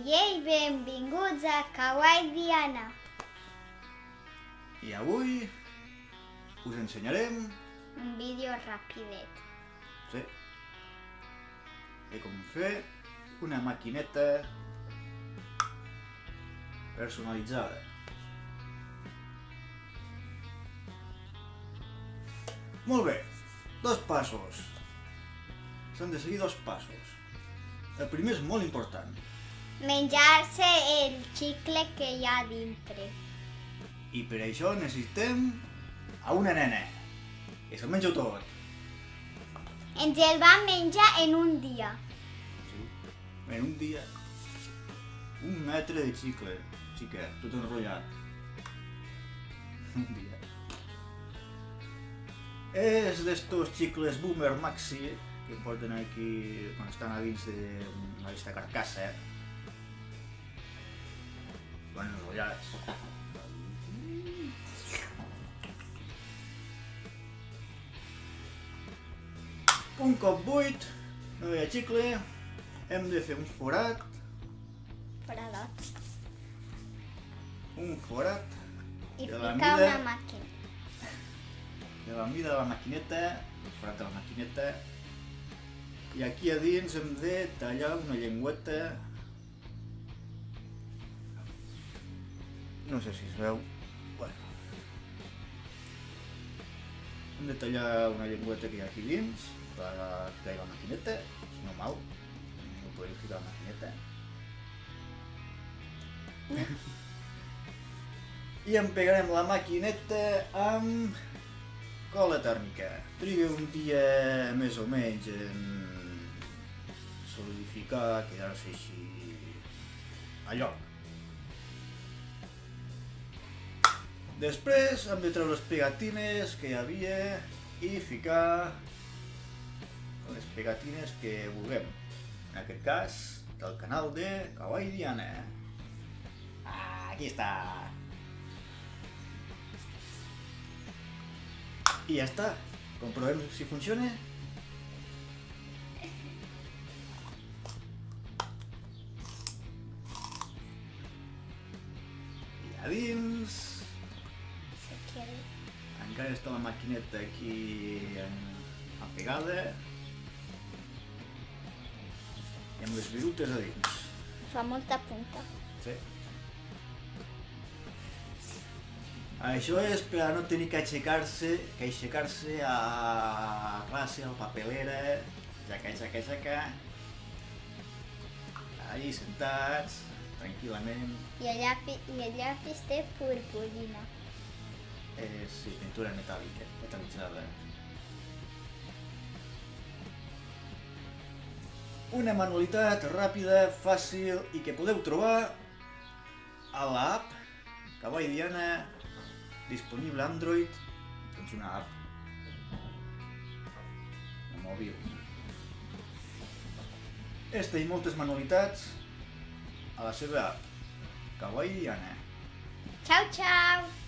i benvinguts a Kawaii Diana. I avui us ensenyarem Un vídeo rapidet. com fer una maquineta personalitzada. Molt bé, dos passos. S'han de seguir dos passos. El primer és molt important. Menjar-se el xicle que hi ha dintre. I per això necessitem a una nena que se'l menja tot. Ens el vam menjar en un dia. Sí, en un dia. 1 metre de xicle, xiquet, tot enrotllat. Un dia. És d'estos xicles Boomer Maxi que porten aquí quan estan a dins d'aquesta carcassa. Van enrotllats. Un cop buit, no hi ha xicle, hem de fer un forat. Foradot. Un forat I de la ficar mida una màquina. de la mida de la maquineta, el forat de la maquineta. I aquí a dins hem de tallar una llengüeta. No sé si es veu. Bueno. Hem de tallar una llengüeta que hi ha aquí dins per ficar la maquineta. És normal. No podem ficar la maquineta. I empegarem la maquineta amb cola tèrmica. Triga un dia més o menys en solidificar, quedar-se així a lloc. Després hem de treure les pegatines que hi havia i ficar les pegatines que vulguem. En aquest cas, del canal de Kawaii Diana. Aquí està. I ja està. Comprovem si funciona. I a dins encara està la maquineta aquí apegada i amb les virutes a dins. Fa molta punta. Sí. Això és per a no tenir que aixecar-se a classe, a la papelera, jaca. Allí sentats, tranquil·lament. I el llapis té purpurina. Sí, pintura metàl·lica, metal·litzada. Una manualitat ràpida, fàcil i que podeu trobar a l'app Kawaii Diana, disponible a Android, doncs una app de mòbil. Esta i moltes manualitats a la seva app Kawaii Diana. Ciao, ciao!